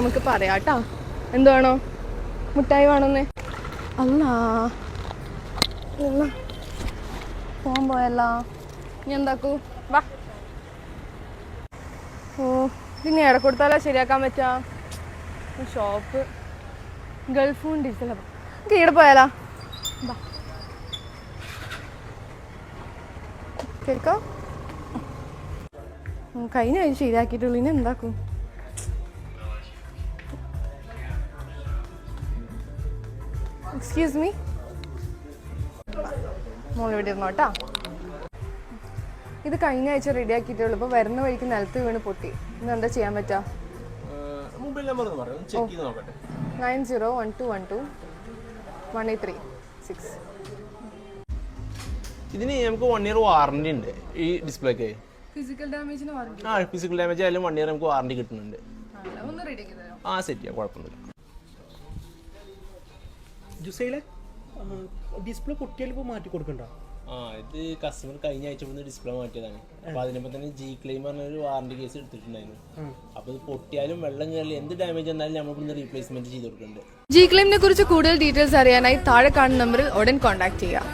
നമുക്ക് പറയാം കേട്ടോ. എന്ത് വേണോ? മുട്ടായി വേണമെന്നേ. അല്ലാ പോകാൻ പോയല്ല. ഇനി എന്താക്കൂ? വാ. ഓ ഇതിന് ഇട കൊടുത്താലോ ശരിയാക്കാൻ പറ്റാ? ഷോപ്പ് ഗൾഫും ഡിജിറ്റൽ നമുക്ക് ഈടെ പോയാലോ? വാ കേൾക്കാം. കഴിഞ്ഞ ആഴ്ച ശരിയാക്കിയിട്ടുള്ളൂ. ഇനി എന്താക്കും? എക്സ്ക്യൂസ് മീ, മോളിവിടെ ഇരുന്നോട്ടാ. ഇത് കഴിഞ്ഞ ആഴ്ച റെഡി ആക്കിയിട്ടുള്ളൂ. ഇപ്പോൾ വരുന്ന വഴിക്ക് നിലത്ത് വീണ് പൊട്ടി. ഇന്ന് എന്താ ചെയ്യാൻ പറ്റുക? 9012121836. ഇതിന് നമുക്ക് 1 ഇയർ വാറണ്ടി ഉണ്ട് ഈ ഡിസ്പ്ലേക്ക്. ഫിസിക്കൽ ഡാമേജിന് വാറണ്ടി? ഫിസിക്കൽ ഡാമേജ് ആയാലും 1 ഇയർ നമുക്ക് വാറണ്ടി കിട്ടുന്നുണ്ട്. ഒന്ന് റെഡി ആക്കി തരാം. സെറ്റ് ചെയ്യാം, കുഴപ്പമൊന്നുമില്ല. ഡിസ്പ്ലേ പൊട്ടിയാലിപ്പോൾ മാറ്റി കൊടുക്കണ്ട? ഇത് കസ്റ്റമർ കഴിഞ്ഞ ആഴ്ച ഡിസ്പ്ലേ മാറ്റിയതാണ്. അപ്പൊ അതിനൊപ്പം തന്നെ ജി ക്ലെയിം പറഞ്ഞൊരു വാറണ്ടി കേസ് എടുത്തിട്ടുണ്ടായിരുന്നു. അപ്പൊ ഇത് പൊട്ടിയാലും വെള്ളം കയറി എന്ത് ഡാമേജ് വന്നാലും നമ്മൾ റീപ്ലേസ്മെന്റ് ചെയ്ത് കൊടുക്കുന്നുണ്ട്. ജി ക്ലെയിമിനെ കുറിച്ച് കൂടുതൽ ഡീറ്റെയിൽസ് അറിയാനായി താഴെ കാണുന്ന നമ്പറിൽ ഉടൻ കോൺടാക്ട് ചെയ്യാം.